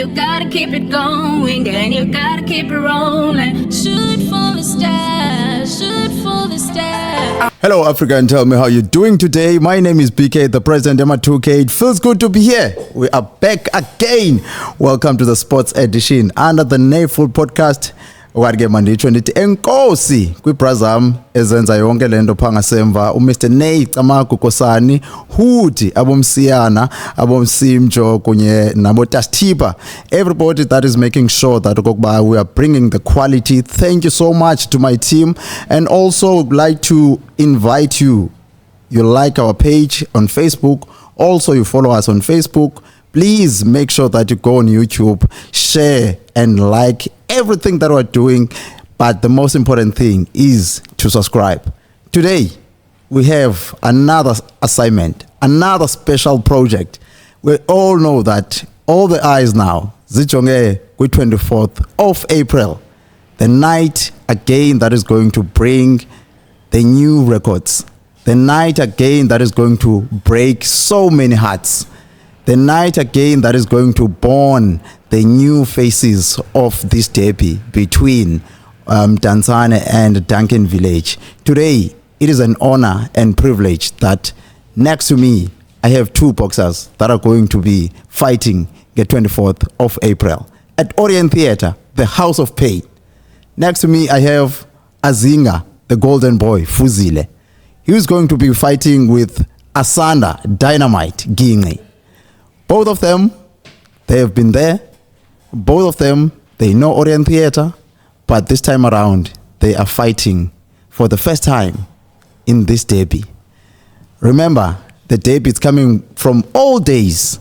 you gotta keep it going, and you gotta keep it rolling. Shoot for the stars, shoot for the stars. Hello Africa, and tell me how you're doing today. My name is BK, the president Emma2K. It feels good to be here. We are back again. Welcome to the sports edition under the Nayful podcast. Warge manditsho ndithi enkosi kwibrazam ezenza yonke lento phangasemva uMr Nay Camagu Kosani Hudi abomsiyana abomsimjo kunye nabo Tasthipa, everybody that is making sure that we are bringing the quality. Thank you so much to my team, and also like to invite you like our page on Facebook, also you follow us on Facebook. Please make sure that you go on YouTube, share and like everything that we're doing. But the most important thing is to subscribe. Today, we have another assignment, another special project. We all know that all the eyes now, Zichonge, 24th of April, the night again that is going to bring the new records. The night again that is going to break so many hearts. The night again that is going to born the new faces of this derby between Mdantsane and Duncan Village. Today, it is an honor and privilege that next to me, I have two boxers that are going to be fighting the 24th of April at Orient Theatre, the House of Pain. Next to me, I have Azinga, the golden boy, Fuzile. He is going to be fighting with Asanda Dynamite Gingi. Both of them, they have been there. Both of them, they know Orient Theatre. But this time around, they are fighting for the first time in this derby. Remember, the derby is coming from old days.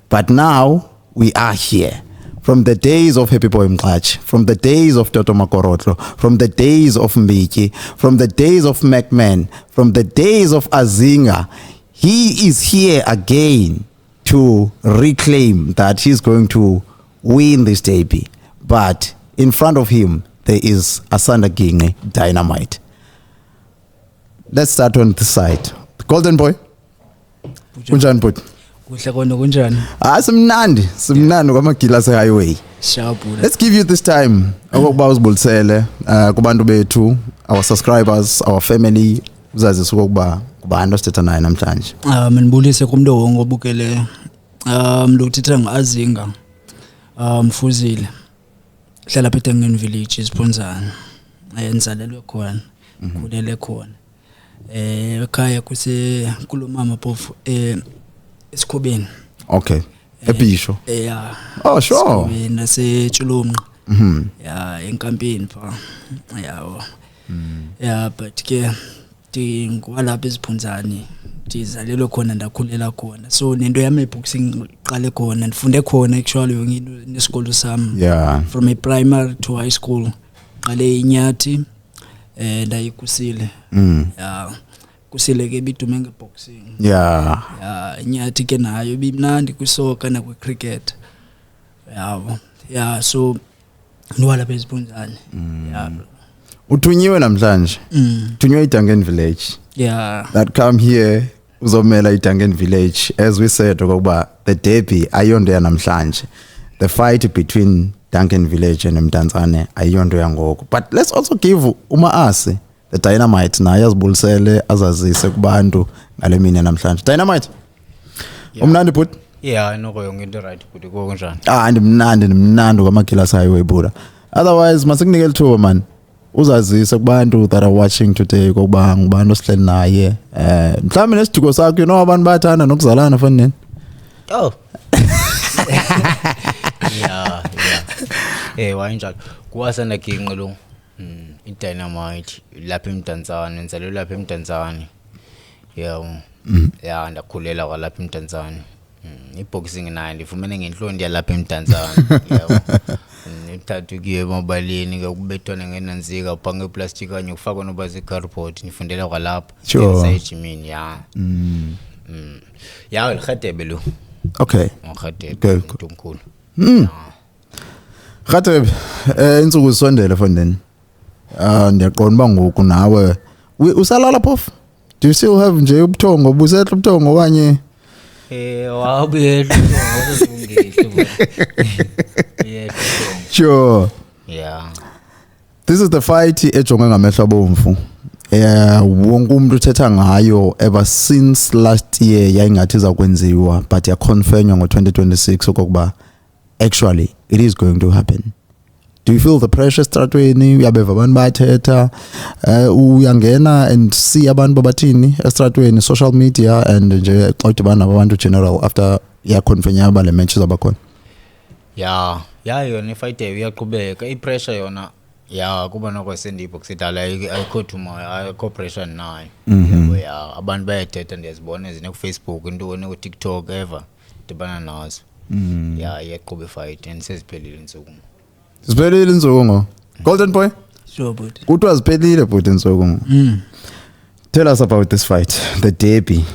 But now, we are here. From the days of Happy Boy Mklatch, from the days of Toto Makorotlo, from the days of Mbiki, from the days of McMahon, from the days of Azinga. He is here again to reclaim that he's going to win this derby. But in front of him, there is Asanda Gingi Dynamite. Let's start on this side. Golden boy. Kunjani bhuti? Kuhle kona kunjani? Simnandi kwamagila se highway. Shabula. Let's give you this time ukuba uzibulisele kubantu bethu, our subscribers, our family, uzazisa ukuba kubantu osithetha naye namhlanje. Manibulise kumuntu wonke obukele. Lokuthetha ngazinga. Mfuzile. Hlala phethe ngeni village isibonzana. Ayenzalelwe khona. Kulele khona. Ekhaya kuse kulomama phofu esikhobeni. Okay. Ebisho. Yeah. Oh sure. Nase Tshulumnqa. Yeah, enkampeni pha. Yeah. Yeah, but ke ngwalapha esiphunzani. Ndizalelwe khona ndakhulela khona. So nento yami boxing qale khona, ndifunde khona actually ngesikolo sami. Yeah. From a primary to high school. Qale iNyathi ndayikusile. Yeah. Kusile ke bidume ngeboxing. Yeah. Yeah, Nyathi ke nayo bimnandi kwisoka na kwicricket. Yeah, so nwala beziphunzani. Yeah. Uthunyiwe namhlanje. Uthunyiwe iDuncan Village. Yeah. That come here uzomela iDuncan Village, as we said ukuba the derby ayonto ya namhlanje. The fight between Duncan Village and Mdantsane ayonto yangoku. But let's also give Umaase the Dynamite naye azibulisele azazise kubantu ngale mini namhlanje. Dynamite. Umnandi bhuti? Yeah, inoko yonke into right bhuti ko kanjani? Ndimnandi kwamagila highway bhuda. Otherwise masikunike lithuba man. Uzazise kubantu that are watching today ukuba ngubani osihleli naye. Mhlawumbe nesiduko sakho abantu bayathanda nokuzalana fana nini? Oh. Yeah. Wayinjalo. Kuwasana Ginqi lo. iDynamite lapha eMdantsane, nzalelwe lapha eMdantsane. Yeah, ndakhulela kwalapha eMdantsane. Iboxing nayo ndifumene ngenhlondi yalapha eMdantsane. Yebo. Ngithathu kuye emabaleni kubethwana ngenanzika uphange iplastic kanye kufakwa nobazi cardboard ngifundela kwalapha eSayijimini ya. Ya uLkhadebe lo. Okay. uKhadebe umuntu omkhulu. Khadebe insuku zisondele fondeni. Ndiyaqonda ba ngoku nawe usalala phofu? Do you still have nje ubuthongo busethe ubuthongo kanye? Wabuyela ngosungile. Sure. Yeah. This is the fight ejonge ngamehlo abomvu. Wonke umuntu uthetha ngayo ever since last year yayingathi izakwenziwa but yaconfirmwa ngo2026 okokuba actually it is going to happen. Do you feel the pressure estratweni? Uyabeva abantu bathetha uyangena and see abantu babathini estratweni, social media and nje xa udibana nabantu general after yaconfirmwa abale matches abakhona? Yeah, yona ifight uyaqhubeka. I-pressure yona kuba noko sendibox idala ayikho too much, ayikho pressure nayo. Yebo abantu bayathetha ndiyazibona ezine ku Facebook, intoni ku TikTok ever dibana nazo. Iyaqhubeka ifight and seziphelile insuku. Ziphelile insuku ngo. Golden Boy? Sure, but Kuthiwa ziphelile but insuku ngo. Tell us about this fight, the derby.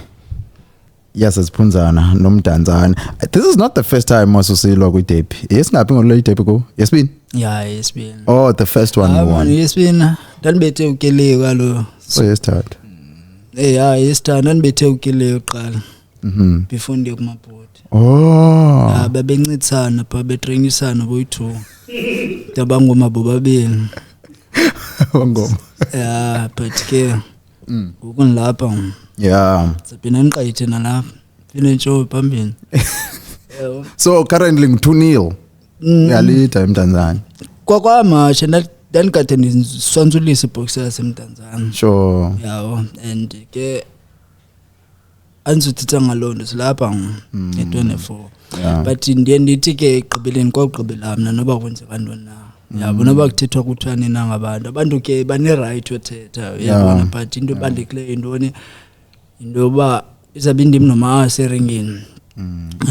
Yes, Siphunzana noMdantsane. This is not the first time Masusilwa kwi derby. Yesingaphi ngolo derby go? Yesibini? yeah, it's been. Oh, the first one you won. Yes, been. Danibethe ukele kwalo. So yes, third. Yes, danibethe ukele uqala. Before ndiye kumabhodi. Oh. Babencitsana pha betrainisana boyi2. Dabangoma bobabili. Ngoma. Yeah, but ke ukunilapha. Yeah. Sabina niqayithe nalapha. Finentsho phambili. So currently 2-0. Yalita eMdantsane. Kwakwamashe ndanikade ndiswanzulisa iboxer yaseMdantsane. Sure. Yawo and ke anzutitha ngalonto silapha nge24. Yeah. But ndiye ndithi ke igqibeleni kwagqibela mna noba kwenzeka ntoni na. Yabo noba kuthethwa kuthwane na ngabantu. Abantu ke bane right yothetha. Yabona but into ebalulekileyo intoni indoba izabe indim noma seringini.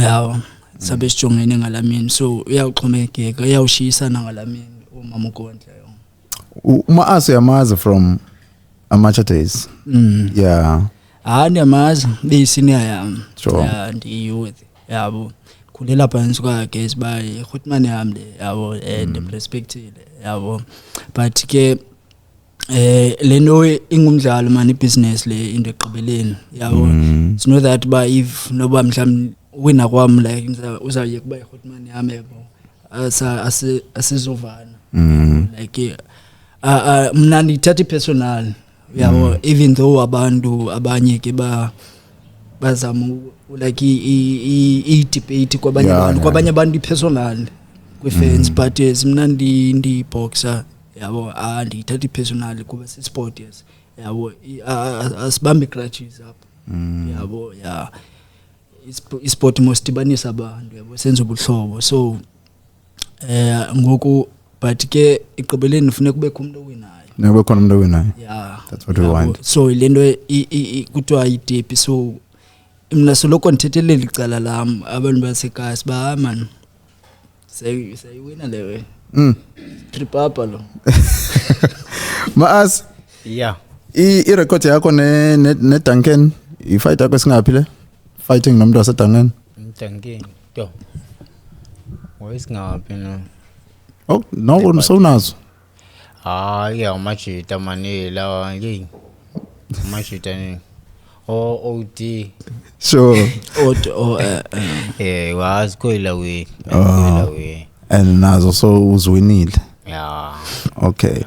Yawo sabe sijongene ngalamini so uyawuxhomekeka uyawushiyisana ngalamini umama uKondla yona. Uma-Ase yamazi from amateur days. Yeah. Ndiyamazi beyisenior yami. Sure. Yeah, ndi-youth. Yabo khulela phansi kwakhe siba iHotman yami le yabo and perspective yabo but ke lento ingumdlalo man ibusiness le into egqibeleni yabo. It's not that ba if noba mhlawumbe wina kwami like uzaye kuba iHotman yami yabo asizovana like mna ndithatha personal yabo even though abantu abanye ke bazama like i-debate kwabanye abantu personal kwi-fans but mna ndi boxer yabo ndithatha personal kuba si-sport yes yabo asibambe grudges apha yabo yeah isport mosidibanisa abantu yabo senza ubuhlobo so ngoku but ke igqibeleni kufuneka kubekho umuntu owinayo. Never khona umuntu owinayo. Yeah. That's what we want. So lento kuthiwa i-derby so mina soloko ndithethelela icala lami abantu basekhaya siba man sayiwina lewe. Trip up lo. Ma-Ase. Yeah. I-record yakho ne Duncan i-fight yakho singaphi le? Fighting nomuntu waseDuncan. Duncan. To. Wayesingaphi no? Oh, no sowunazo. Yeah, umajita manila yini. Umajita ni. OD. Sure. Was koila we. And nazo so uzwinile. Yeah. Okay.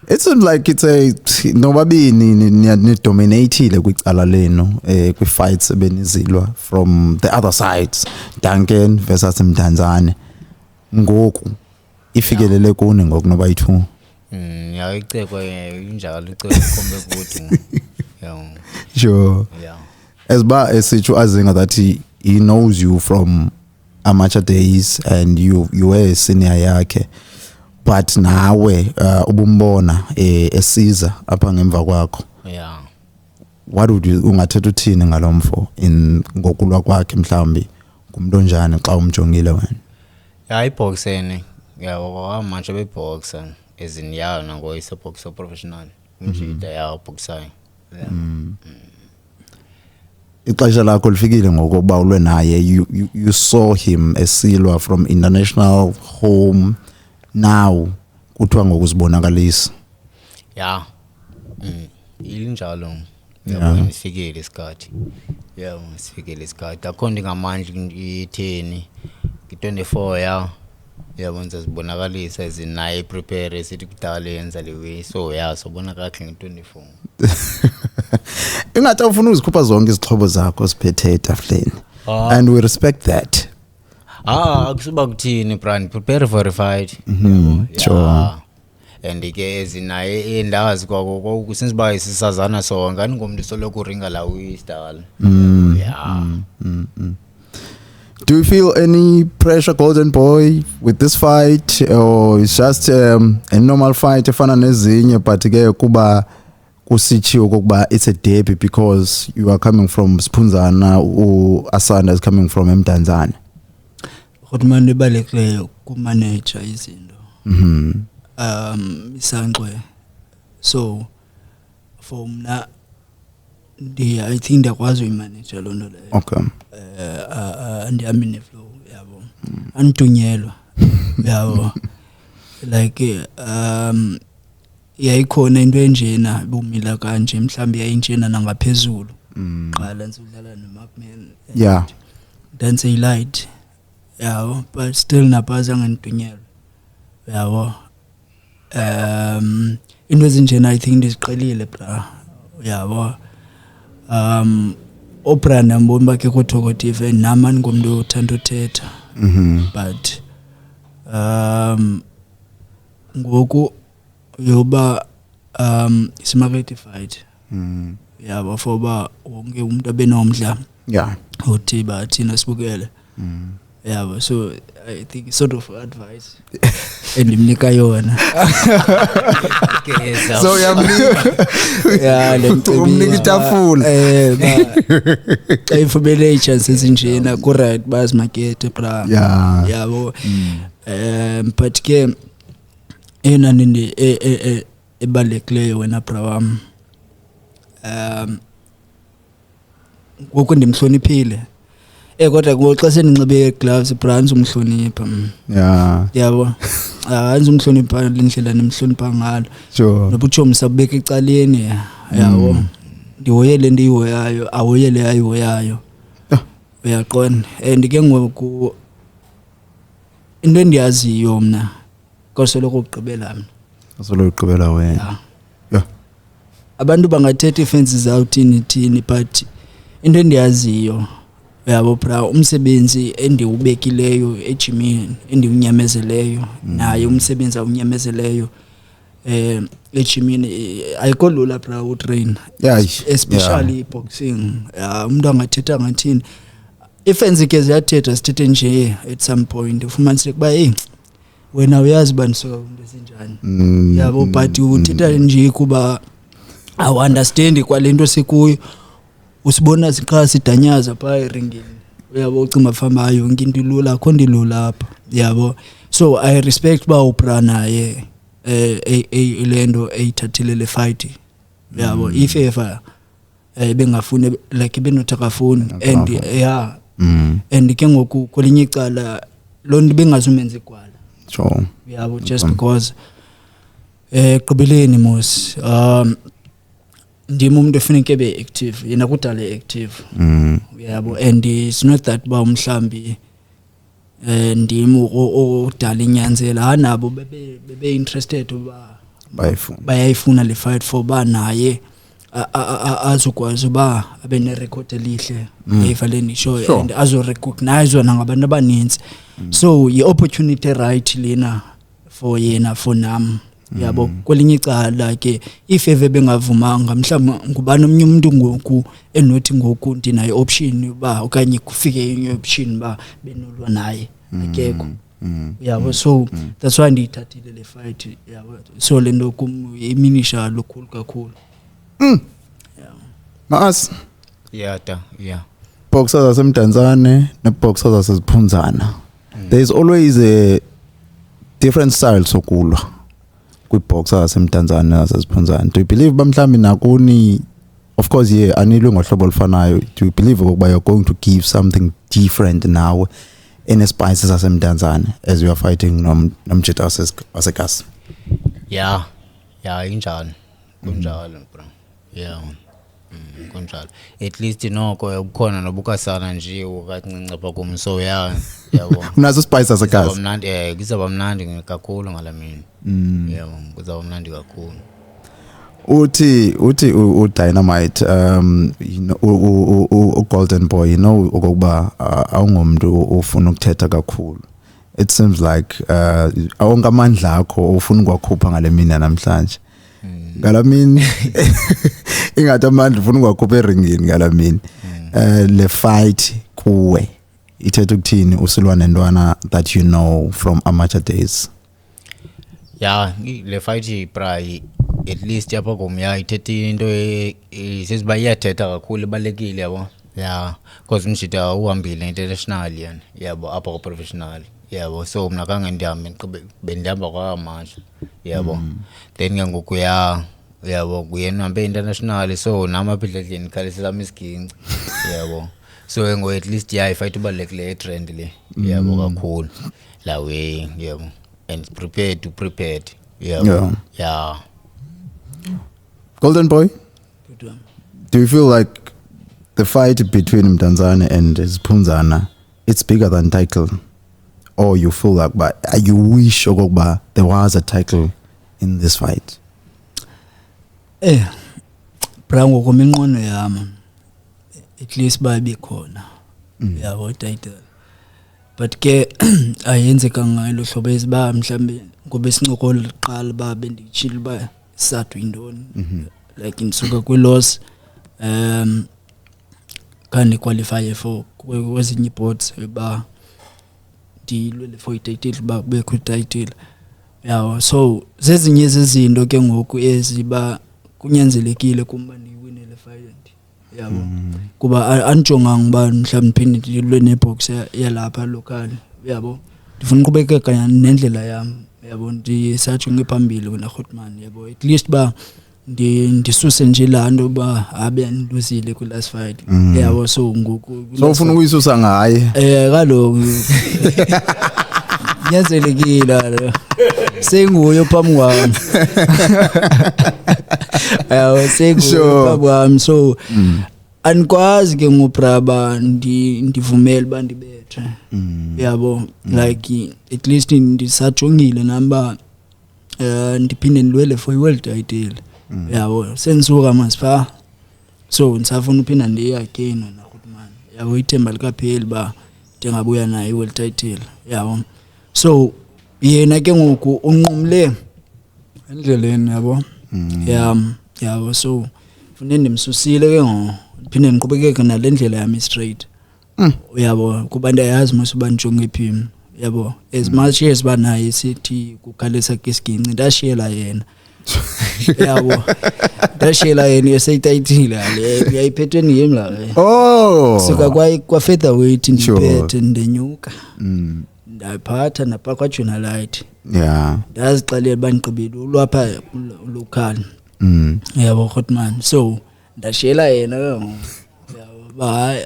It seems like it's a nobabini ni dominated kwicala leno kwi fights ebenizilwa from the other sides Duncan versus Mdantsane ngoku ifikelele kuni ngoku noba yi2. Yeah, icekwa injalo icekwa kombe kuthi. Yeah. Sure. Yeah. As ba esitsho azinga that he knows you from amateur days and you were a senior yakhe. But nawe ubumbona esiza apha ngemva kwakho. Yeah. What would you ungathetha uthini ngalomfo in ngokulwa kwakhe mhlambi kumuntu onjani xa umjongile wena? Yeah, iboxing. Yeah, wamanje beboxa ezinyalo nango iseboxer professional. Umjida ya boxing. Yeah. Ixesha lakho lifikile ngokuba ulwe naye you saw him esilwa from international home. Now kuthiwa ngokuzibonakalisa. Yeah. Ilinjalo. Yabona sifikile isikhathi. Yeah, sifikile isikhathi. Akho ndingamandla i10 ki24 ya. yabona sibonakalisa izinaye prepare sithi kudala yenza lewe so yeah sobona kahle nge24 ingathi ufuna uzikhupha zonke izixhobo zakho siphethe etafuleni and we respect that. Akusuba kuthini brand prepare for a fight. Sure. And ke ezinaye endazi kwako since ba isisazana so ngani ngomuntu soloko ringa la uistyle. Yeah. Do you feel any pressure, Golden Boy, with this fight, or it's just a normal fight efana nezinye but ke kuba kusitshiwo kokuba it's a derby because you are coming from Spunzana Asanda is coming from Mdantsane? Kodwa ibalekileyo ku manager izinto. Isanxwe. So for mna I think ndakwazi uyimanage lo nto leyo. Okay. Ndihamba ne-flow yabo. Andunyelwa yabo. Like yayikhona into enjena bumila kanje mhlawumbe yayinjena nangaphezulu. Qala nsidlala noMarkman. Yeah. Then say light. Yabo, but still nabaza ngandunyelwa. Yabo. Into ezinjena I think ndiziqhelile bra. Yabo. Obrand amboni bakhe kuthokotive namani ngomuntu othanda uthetha. But ngoku yoba simakethe fight. Yabo foba wonke umuntu abenomdla. Yeah. Uthi bathina sibukele. Yeah, so I think sort of advice endimnika yona. Okay, So yeah, umnika itafula. Xa ifumene i-chance ezinjena ku right bas market bra. Yeah. Yabo. But ke ena nini ebalekileyo wena bra wam. Ngoku ndimhloniphile. Kodwa ngoxa seninxibe gloves brands umhlonipha. Yeah. Yabo. Anzi umhlonipha indlela nemhlonipha ngalo. Sure. Nobuchomi sabeka ecaleni yabo. Ndihoyele ndiyihoyayo, ahoyele ayihoyayo. Uyaqonda. And ke ngoku into endiyaziyo mna kosoloko ugqibela mina. Asolo ugqibela wena. Yeah. Abantu bangathetha ifences thini but into endiyaziyo yabo bra umsebenzi endiubekileyo ejimini endiunyamezeleyo naye umsebenzi awunyamezeleyo ejimini ayikolula bra utrain especially boxing umuntu angathetha ngathini ifenzi ke ziyathetha sithethe nje at some point ufumaniseke kuba hey wena uyazi banisoka into esinjani yabo but uthetha nje kuba I understand kwalento sikuyo usibona siqha sidanyaza pha eringini uyabo ucima famba yonke into ilula akho ndilula apha yabo so I respect ba ubrana ye lendo eyithathile le fight yabo if ever bengafune like benothakafuni and yeah and ke ngoku kolinye icala lonto bengazumenza igwala sure yabo just because qibeleni mos ndim umuntu efuneka ebe active yena kudala active yabo and it's not that ba umhlambi ndim odala inyanzela hanabo bebe interested uba bayayifuna le fight for ba naye azokwazi uba abe ne record elihle evaleni show and azo recognize nangabantu abaninzi so i opportunity right lena for yena for nam yabo kwelinye icala ke if eve bengavumanga mhlawumbe ngubani omnye umuntu ngoku enothi ngoku ndinayo option ba okanye kufike enye option ba benolwa naye akekho yabo so that's why ndiyithathile le fight yabo so lento kum iminisha lokhulu kakhulu Maas yeah boxers asemdantsane neboxers aseziphunzana there is always a different style sokulwa kwiboxers asemdantsane naseziphunzana. Do you believe bamhlambi nakuni of course yeah anilwe ngohlobo olufanayo do you believe ukuba you're going to give something different now in spices asemdantsane as you are fighting nomjita waseGas? yeah injalo kunjalo bro yeah kunjalo at least noko ukhona nobukasana nje ukancinca pha kum so yabo unazo spice asakazi mnandi kuzaba mnandi kakhulu ngalamini yabo kuzaba mnandi kakhulu uthi uDynamite Golden Boy ukuba awungomuntu ufuna ukuthetha kakhulu. It seems like awonke amandla akho ufuna ukwakhupha ngalemini namhlanje ngalamini ingathi amandla ufuna ukwakhupha eringini ngalamini le fight kuwe ithethe ukuthini usilwane ntwana that you know from amateur days. Le fight pray at least yapha komya ithethe into sesiba iyathetha kakhulu balekile yabo because umshita uhambile international yani yabo apha professional yabo so mina kangendiyami bendihamba kwaMasha yabo then ngoku yabo kuyena hambe international so namaphidledleni khalisela isiginci yabo so ngo at least ifight ubalekile trend le yabo kakhulu la way yabo and prepared yeah. Golden Boy, do you feel like the fight between Mdantsane and Sphumzana it's bigger than title, or you feel like but you wish okokuba there was a title in this fight? Brango kominqono yami at least babe khona yabo title but ke ayenzeka ngalo hlobo esiba mhlambe ngoba isincokola liqala babe ndichile ba sathu indoni like insuka kwi-loss kanti qualify for kwezinye boards ba dilwe for title ba kubekho title yawo so zezinye izinto ke ngoku eziba kunyanzelekile kumba niwine le fight yabo kuba anjonga ngiba mhlawumbe phinde dilwe nebox yalapha local yabo ndifuna uqhubekeka nendlela yami yabo ndisathi ngephambili wena Khotman yabo at least ba ndisuse nje lanto ba abe ndiluzile ku last fight yabo so ngoku so ufuna ukuyisusa ngaye kaloku nyanzelekile senguyo phambi kwami yabo senguyo phambi kwami so anikwazi ke ngobraba ndivumela bandibethe yabo like at least ndisajongile namba ndiphinde ndilwele for world title yabo senisuka masipha so nisafuna uphinda ndiye again na Khotman yabo ithemba likapheli ba njengabuya naye world title yabo so yena ke ngoku unqumle endleleni yabo yabo so ufune ndimsusile ke ngo phinde ndiqhubekeke nalendlela yami straight yabo kuba ndayazi masuba njonge phim yabo as much as banaye sithi kukhalisa kisiginci ndashiyela yena yabo ndashiyela yena yesayitayitile le uyayiphethwe niyimi la suka kwa featherweight ndiphethe ndenyuka ndaphatha napha kwa Junalight ndazixelela bandiqibile ulwapha local yabo Khotman so ndashiyela yena yabo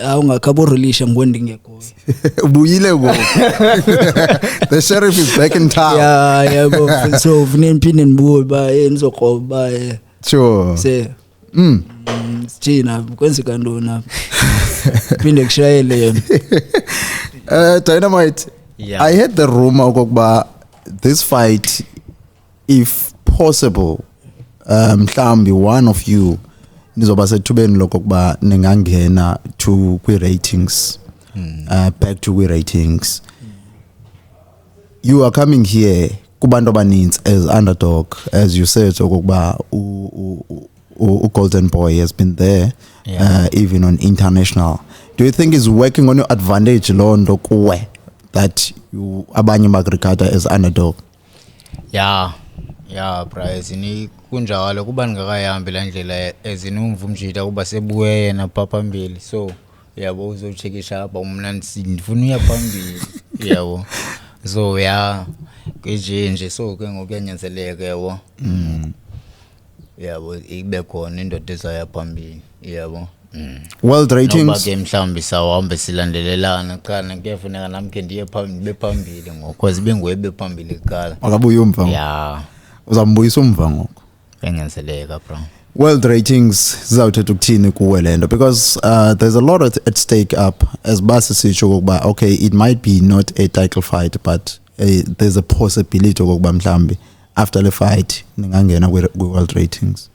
awungakhabu release ngondingekho ubuyile ngoku the sheriff is back in town yabo so ufune ndiphinde ndibuye ba enizokroba sure se Sina kwenzeka ntona phinde kushayele yena Dynamite I heard the rumor okokuba this fight if possible mhlambi one of you nizoba sethubeni lokokuba ningangena to kwi ratings back to kwi ratings you are coming here kubantu abaninzi as underdog as you said okokuba Golden Boy has been there even on international. Do you think is working on your advantage londo kuwe that you abanye magregata as underdog? Prize ni kunjalo kuba ngakayihambi la ndlela ezinumvu mjita kuba sebuye yena phambili so yabo uzochekisha apha umna ndifuna uya phambili yabo so nje so ke ngokuyanyanzeleka yabo yabo ibe khona indoda ezaya phambili yabo World ratings noba ke mhlambi sawahambe silandelelana cha ngiyafuneka nami ke ndiye phambili ngokwazi benguye phambili kala akabuye umva uzambuyisa umva ngoko engenzeleka bro world ratings zizawuthetha ukuthini kuwe le nto because there's a lot at stake up as basi sitsho kokuba okay it might be not a title fight but there's a possibility kokuba mhlambi after the fight ningangena kwi-world ratings.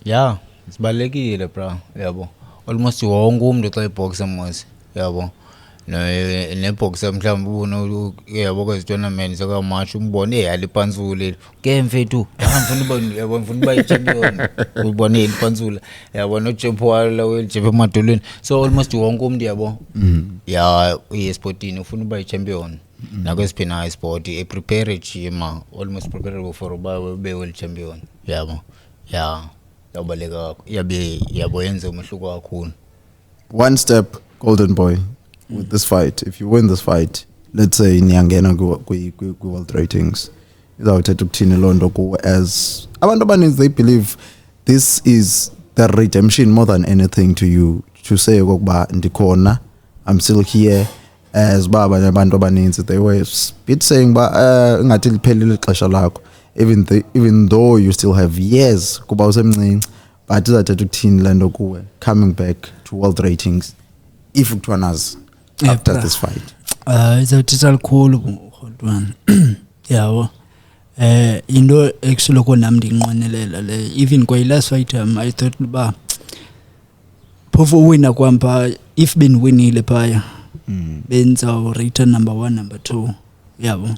Yeah, sibalekile bra yabo almost wonke umuntu xa iboxa mos yabo neboxa mhlawumbe ubona yabo kwezi tournaments akamatch umbone yalipanzule ke mfethu yabo mfuna uba champion ubone yalipanzula yabo no champion la weljepe emadolweni so almost wonke umuntu yabo ya esportini ufuna uba champion nakwesiphina isport prepare chima almost preparable for uba be world champion yabo yeah yabaleka yabo yenze umehluko kakhulu. One step golden boy with this fight. If you win this fight, let's say niyangena ku-world ratings, izawuthetha ukuthini loo nto kuwe as abantu abaninzi they believe this is the redemption more than anything to you to say okokuba ndikhona I'm still here as ba abanye abantu abaninzi they were bit saying ba ngathi liphelile ixesha lakho even though you still have years kuba usemncinci but izawuthetha ukuthini le nto kuwe coming back to world ratings if kuthiwa nazi after this fight. Izawuthetha likhulu Rhodwana yawo into ekusoloko nami ndinqwenelela le even kwa last fight I thought uba phofu wina kwampa if been winile phaya benza rate number 1 number 2 yabo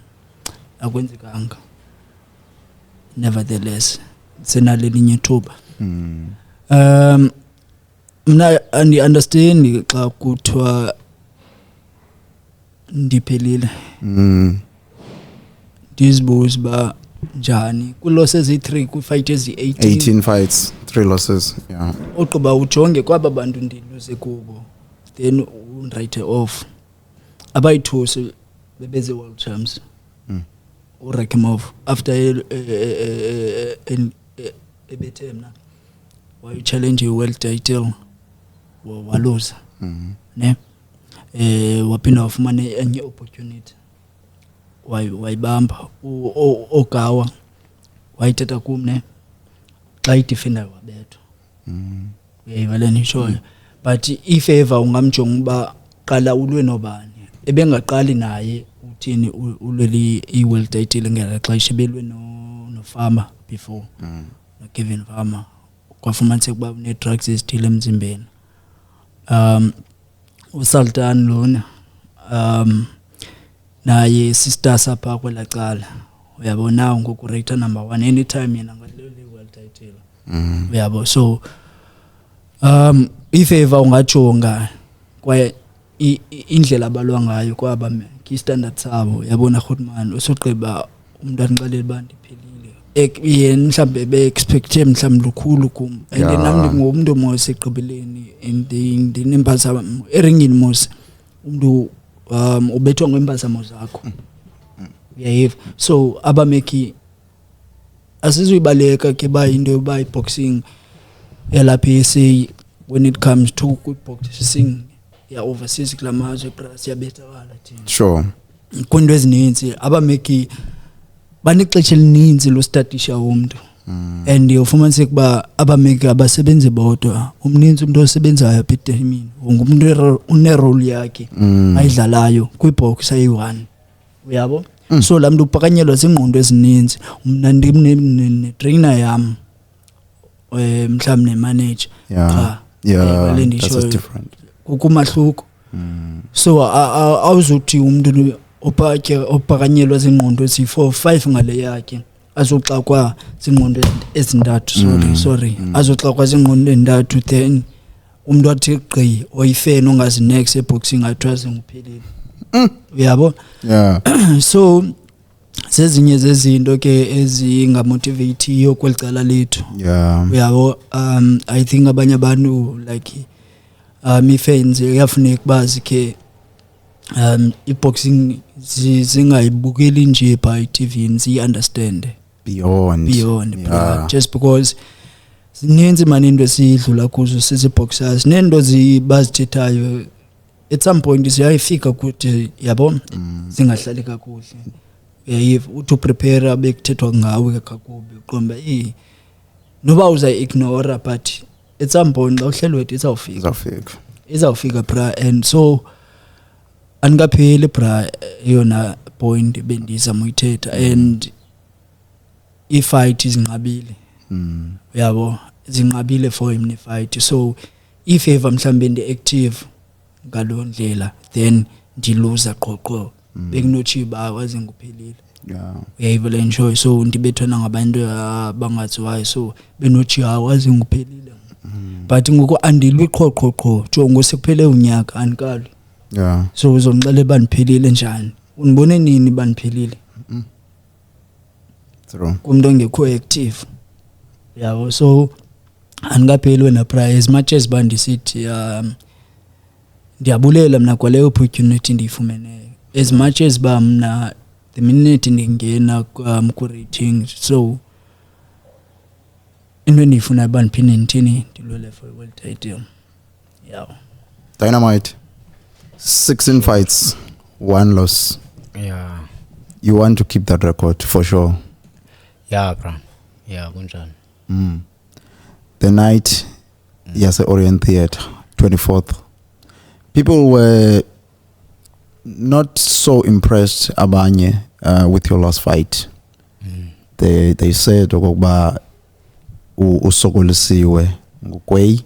akwenzekanga nevertheless senalelinye thuba mina andi understand xa kuthiwa ndiphelile ndizibuza ba njani kulosses ezi3 ku-fight ezi-18 18 fights 3 losses yeah uqoba ujonge kwaba bantu ndiluse kubo then unwrite off abayithusi bebeze world champs uRakimov after ebethe mna wayi challenge world title waluza ne waphinda wafumana enye opportunity wayibamba ogawa wayithetha kum ne xa idefender wabethwa uyayivaleni ishoyo but ifavor ungamjonga uba qala ulwe nobani ebengaqali naye uthini ulweli i-world title ngelaxesha belwe no-Farmer before no-Kevin Farmer kwafumaniseka ukuba une-drugs ezithile emzimbeni uSultan lona naye sister sapha kwela cala uyabona ngoku rate number 1 anytime yena ngaleli world title uyabo so ifavor ungajonga kwaye indlela abalwa ngayo kwaba ki-standard sabo yabona Goodman usogqiba umuntu anixelela uba ndiphelile yena mhlawumbe be-expecte mhlawumbe lukhulu kum and nami ndingumuntu mos egqibeleni ndinempazamo eringini mos umuntu ubethwa ngempazamo zakho uyayiva so abameki asizuyibaleka ke ba into yoba i-boxing yalapha e-SA when it comes to boxing ya overseas klamazwe plus yabethakala thina sure kunto ezininzi abameki banexesha elininzi lostadisha umuntu and ufumanise kuba abameki abasebenzi bodwa umninzi umuntu osebenzayo apha etimini ngumuntu une-role yakhe ayidlalayo kwi-box ayi-1 uyabo so laa mntu uphakanyelwa ziingqondo ezininzi mna ne-trainer yam mhlawumbi ne-manager that's different kukumahluko so awuzothi umuntu ophakanyelwa zingqondo ezi4-5 ngale yakhe azoxakwa zingqondo ezintathu sorry azoxakwa zingqondo ezintathu then umuntu athi gqi oyifeni ongazi next eboxing athiwa zinguphelile uyabo yeah so sezinye zezinto ke ezingamotivate kwelicala lethu yeah uyabo I think abanye abantu like ifans yafuneka bazi ke i-boxing zingayibukeli nje by TV ziyi-understand beyond yeah. Just because zininzi mani into esidlula kuzo sizi-boxers nento bazithethayo at some point ziyayifika kuthi yabo zingahlali kakuhle uyayiva uthi uprepare abekuthethwa ngawe kakubi uqomba noba uzayignora but at some point awuhleli wethu izawufika bra and so angapheli bra yona point bendizama uyithetha and ifight izinqabile uyabo zinqabile for him nefight so if ever mhlambe ndi-active ngalondlela then ndiluza qoqo bekunochiba waze nguphelile uyayiva le nto so ndibethwana ngabantu abangaziwayo so benochi waze nguphelile but ngoku andilwi qho jongo sekuphele unyaka andikali so uzongixele baniphelile njani unibone nini baniphelile true kumuntu ongekho active yabo so andikapheli wena prize as much as bandisithi ndiyabulela mina kwale opportunity ndiyifumeneyo as much as ba mna the minute ndingena ku rating so into endiyifuna bandiphinde ndithini ndilwele for world title yeah Dynamite 16 fights 1 loss Yeah. you want to keep that record for sure Yeah, bro. Yeah, kunjani. the night yase Orient Theatre 24th people were not so impressed abanye with your last fight they said okokuba usokolisiwe ngukwei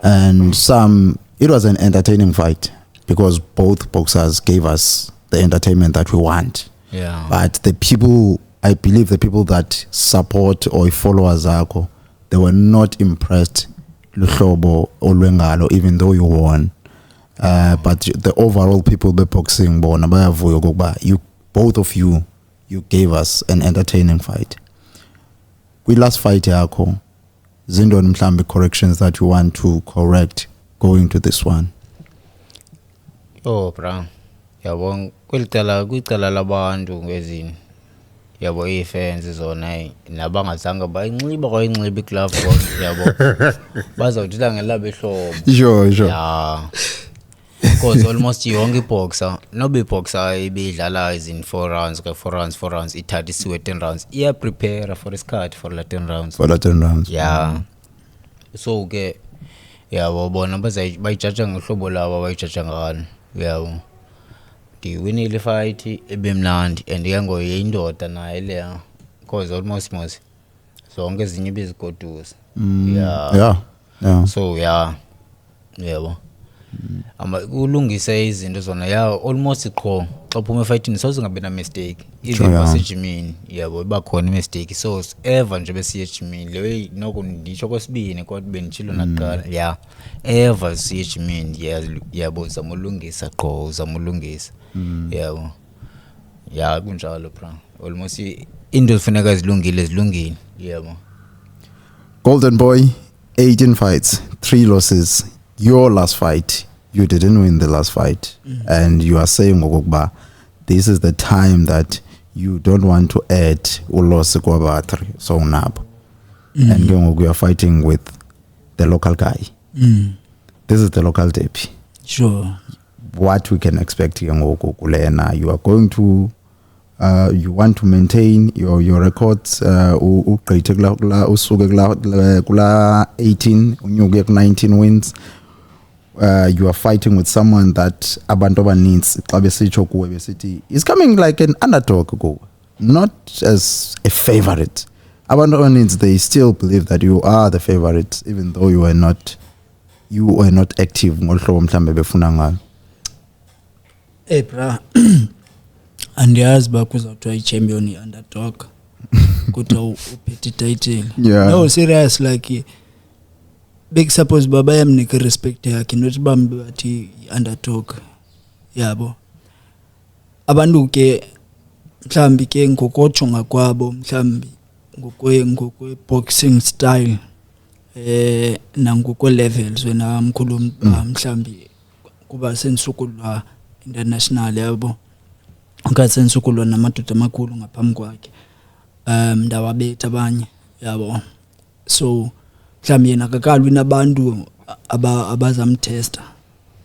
and some it was an entertaining fight because both boxers gave us the entertainment that we want Yeah. but the people I believe the people that support or followers akho they were not impressed luhlobo olwengalo even though you won but the overall people be boxing bona bayavuya ukuba you both of you gave us an entertaining fight kwi last fight yakho zindoni mhlambe corrections that you want to correct going to this one Oh, bro. Yabo kwicala labantu ngezini. Yabo ifans zona nabangazange bayinxiba kwayinxiba iglove yabo. Bazawuthi ngelabe ihlobo. sure Yeah. Because almost yonke boxer nobe boxer ibidlala in 4 rounds ithathisiwe 10 rounds iya prepare for isikhathi for la 10 rounds for the 10 rounds yeah so ke yabo bona bayijaja ngohlobo labo bayijaja ngani yabo ndiwinile fight ebemnandi and yangoyindoda naye le because almost zonke ezinye bezigoduza yeah so yeah yebo kulungisa izinto zona almost qho xa uphuma efighting so singabe na mistake even basejimini yabo bakhona mistake so ever nje besiye ejimini leyo noko nditsho kwesibini kodwa benitshilo naqala ever siye ejimini yabo zamulungisa qho zamulungisa yabo kunjalo bro almost into zifuneka zilungile yabo Golden Boy 18 fights 3 losses your last fight you didn't win the last fight and you are saying okokuba this is the time that you don't want to add ulosi kwabatri so nabo and you are fighting with the local guy this is the local derby sure what we can expect here ngoku kulena you are going to you want to maintain your records ugqithe kula usuke kula 18 unyuke ku 19 wins you are fighting with someone that abantu abaninzi xa besitsho kuwe besithi is coming like an underdog go not as a favorite abantu abaninzi they still believe that you are the favorite even though you were not active ngohlobo mhlambe befuna ngalo bra andiyazi ba kuzawuthiwa i-champion i-underdog kodwa uphethe title no serious like bekusuppose baba yamnika respect yakhe not bambe bathi underdog yabo abantu ke mhlambi ke ngokojonga kwabo mhlambi ngokwe boxing style nangokwe levels wena mkhulu mhlambi kuba senisukulwa international yabo ngasenisukulwa namadoda amakhulu ngaphambi kwakhe ndawabetha abanye yabo so mhlawumbe yena akakalwi nabantu abazamtesta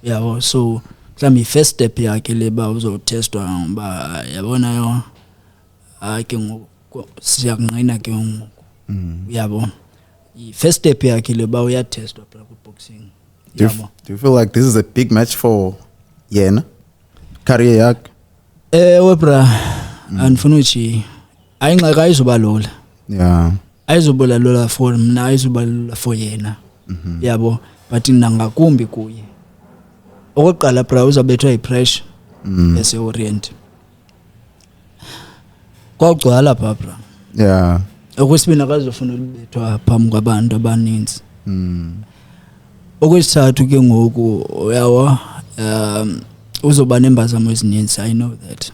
yabo so mhlawumbe first step yakhe leba uzotestwa ngoba yabona yo ake ngoku siyakunqina ke ngoku yabo first step yakhe le ba uyatestwa bra ku boxing Do you, yabo do you feel like this is a big match for yena career yakhe? ewe bra andifuna uthi ayingxaka ayizoba lula Yeah. ayizoba lula for mina ayizoba lula for yena yabo but nangakumbi kuye okokuqala bra uzabethwa ipressure ese Orient kwagcwala pha bra Yeah. okwesibini akazofuna ukubethwa phambi kwabantu abaninzi okwesithathu ke ngoku yawa uzoba nembazamo ezininzi. I know that.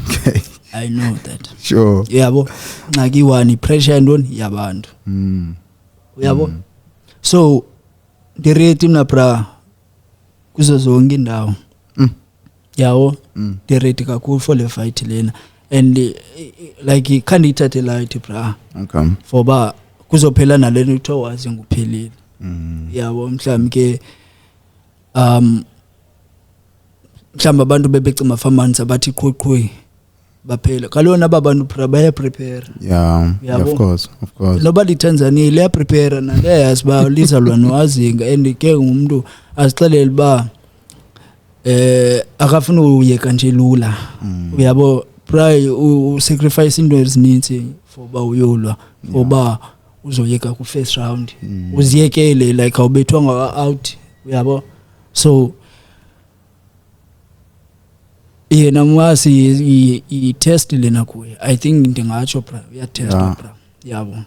Okay. I know that. Sure. Yabo nxaki one pressure ndoni yabantu. Uyabo? So the rate mina bra kuzo zonke indawo. Yawo the rate kakhulu for le fight lena and like can't ithathe light bra. Okay. For ba kuzophela nalena utho wazi nguphelile. Yabo mhlawumbe ke mhlawumbe abantu bebecima famanzi abathi qhuqhui baphela kalona ababantu baya prepare. Yeah. Yabo. Of course. Of course. Nobody Tanzania le prepare na le yazi ba lizalwa nowazinga and ke ngumuntu azixelele ba akafuna uyeka nje lula. Uyabo pray u sacrifice into ezininzi for ba uyolwa for ba uzoyeka ku first round uziyekele like awubethwanga out uyabo so yena mwasi I test lena kuye I think ndingatsho bra uya test bra yabo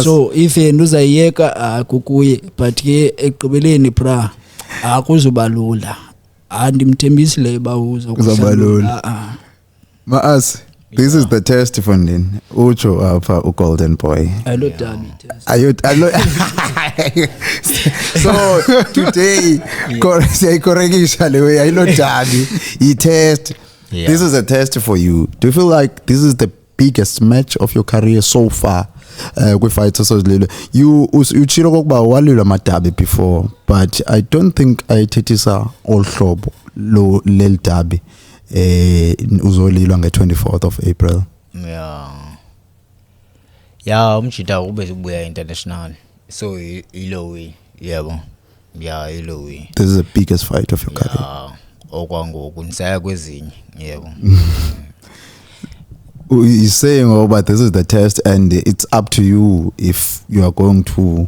so if yena uzayiyeka akukuye but ke ekugqibeleni bra akuzubalula andimthembisile ba uzokubalula Maas, this is the test funding. Ucho apha uGolden Boy. I know that test. So today, siyayikorrekisha le way. I know Dabi. He test. Yeah. This is a test for you. Do you feel like this is the biggest match of your career so far? Fight so you uchiro kokuba walilwa madabi before, but I don't think ayithethisa all hlobo lo lel dabi. Uzolilwa nge-24th of April. Yeah, umjita ube ubuya international. So ilo way, yabo. Yeah, ilo way. This is the biggest fight of your career. Okwangoku nisaya kwezinye, yebo. He's saying, oh, but this is the test and it's up to you if you are going to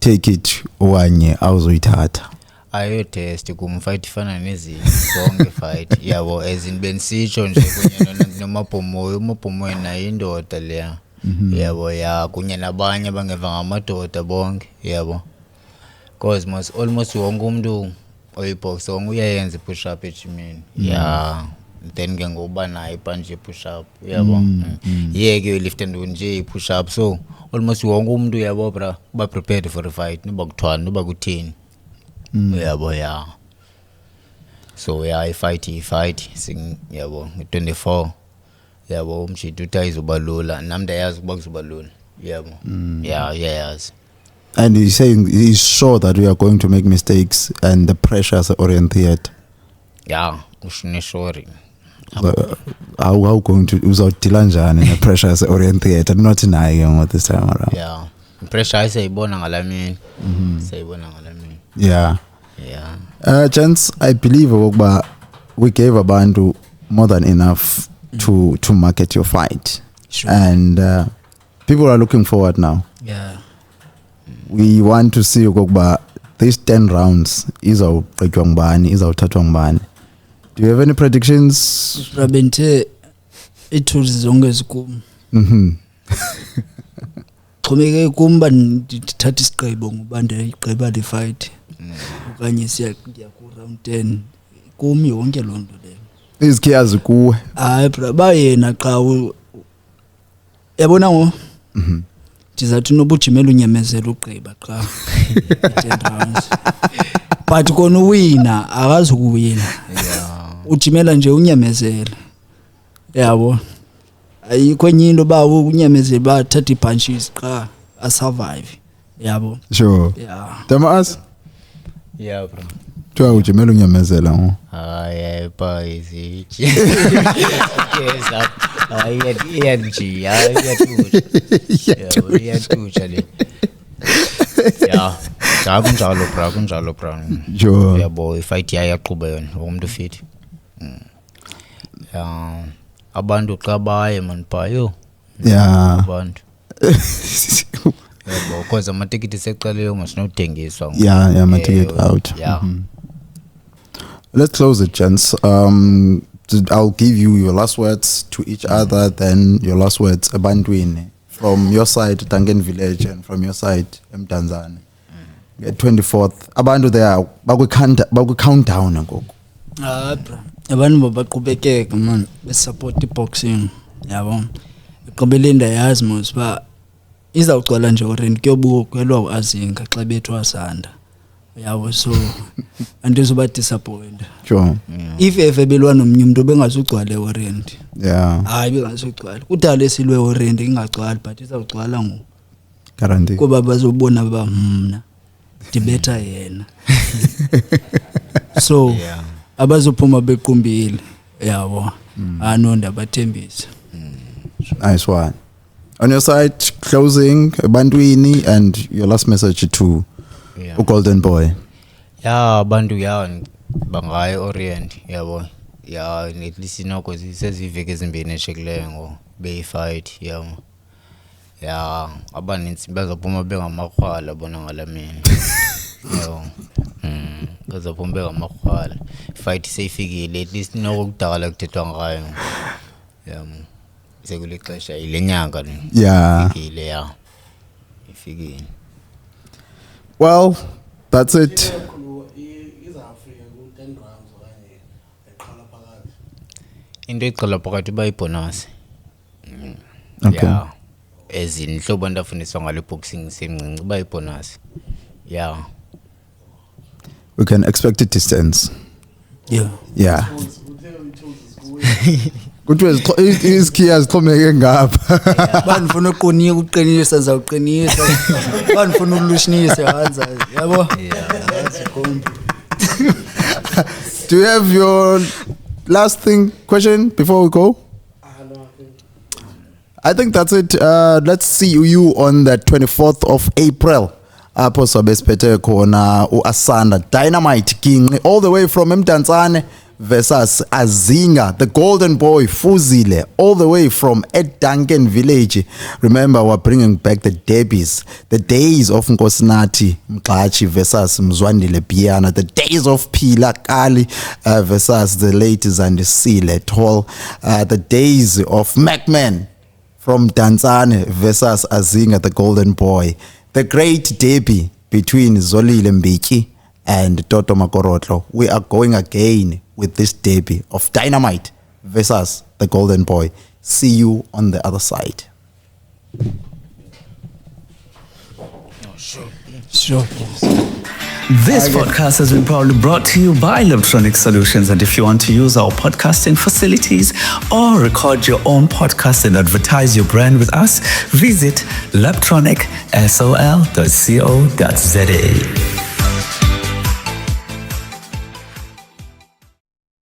take it okanye awuzoyithatha. Ayo test kumfight fana nezinye zonke fight yabo ezin bensitsho nje kunye nomaphomo na indoda leya yabo ya kunye nabanye bangeva ngamadoda bonke yabo cause almost wonke umuntu oyibox uyayenza push up ejimini yeah then ke ngoba nayo banje push up yabo yeke lift and nje push up so almost wonke umuntu yabo bra ba prepared for a fight niba kuthwana niba kuthini yabo yeah so yeah I fight sing yabo 24 yabo umjito utayizobalula namda yazi kuba kuzobalula yabo yes and he's saying he's sure that we are going to make mistakes and the pressures are oriented. Yeah ushine sorry how going to uzawudila njani ne pressures are oriented and not nayo this time around. Yeah pressure ayisayibona ngalamini sayibona ngalamini. Yeah. Gents, I believe we gave abantu more than enough to market your fight. Sure. And people are looking forward now. Yeah. We want to see these 10 rounds izawuqetywa ngubani izawuthathwa ngubani. Do you have any predictions? Rabente ithuzi zonke zikum. Xhomeke kumba ndithatha isigqibo ngoba ndigqiba le fight. Okanye siya ku round 10 kumi yonke lonto leyo Izikhiyazi kuwe. Hayi bra bayena xa yabona ngo ndizathi nobujimela unyamezela ugqiba xa 10 rounds but kona uwina akazukuwina ujimela nje unyamezela yabo ayikho enye into ba unyamezela bathatha ipunches xa a survive yabo. Sure. Yeah. Damas? Yeah bro. Twa ujimela unyamezela ngo. Yeah pa easy. Yes up. Yeah nje yeah tuja le. Yeah. Cha kunjalo bra. Sure. Yabo ifight yaqhubeka yona umuntu fit. Yeah. Abantu xa baye man phayo. Yeah. Abantu. Yabo cause amatikiti seqalile ungasinothengiswa. Yeah, amatikiti out. Yeah. Let's close it, gents. I'll give you your last words to each other, then your last words ebantwini from your side, Duncan Village, and from your side, Mdantsane. 24th. Abantu there, baku countdown ngoku. Bro. Abantu baqhubekeka man besupport boxing. Yabo. Iqobelinda yazi mos ba izawugcwala nje orent kuyobukelwa uAzinga xa bethu asanda. Yabo so andizoba disappoint. Sure. If ever belwa nomnye umuntu bengazugcwala orent. Yeah. Hayi bengazugcwala. Kudala esilwe orent ingagcwala but izawugcwala ngo. Guarantee. Kuba bazobona ba mna dibeta yena. So abazophuma bequmbile yabo anonda bathembisa. Nice one. On your side, closing ebantwini and your last message to Golden Boy. Yeah, abantu bangayi Orient yabo. Yeah, at least noko seziveke ezimbini eshekileyo ngo beyifight yabo. Yeah, abaninzi bazophuma bengamakhwala bona ngalamini. Yabo. Bazophuma bengamakhwala. Fight seyifikile at least noko kudala kuthethwa ngayo. Yabo. Sekule xesha ilenyanga ni. Yeah. Ifikile ya. Ifikile. Well, that's it. Into eqala phakathi bayibonus. Okay. Yeah. Ezinhlobo ndafundiswa ngale boxing semncinci bayibonus. Yeah. We can expect a distance. Yeah. Yeah. Kuthiwe isikhiya sixhomeke ngapha. Banifuna uqinisa zawuqinisa. Banifuna ukulushinisa hanza yabo. Do you have your last question before we go? I think that's it. Let's see you on the 24th of April. Apho sabesiphethe khona uAsanda Dynamite King all the way from Mdantsane versus Azinga, the Golden Boy Fuzile, all the way from Duncan Village. Remember, we're bringing back the debuts, the days of Nkosinathi Mqachi versus Mzwandile Piana, the days of Phila Kali versus the late Zandisile Tall, the days of Macman from Mdantsane versus Azinga, the Golden Boy, the great debut between Zolile Mbiki and Toto Makorotlo. We are going again with this debut of Dynamite versus the Golden Boy. See you on the other side. Sure. This podcast has been proudly brought to you by Electronic Solutions. And if you want to use our podcasting facilities or record your own podcast and advertise your brand with us, visit electronicsol.co.za.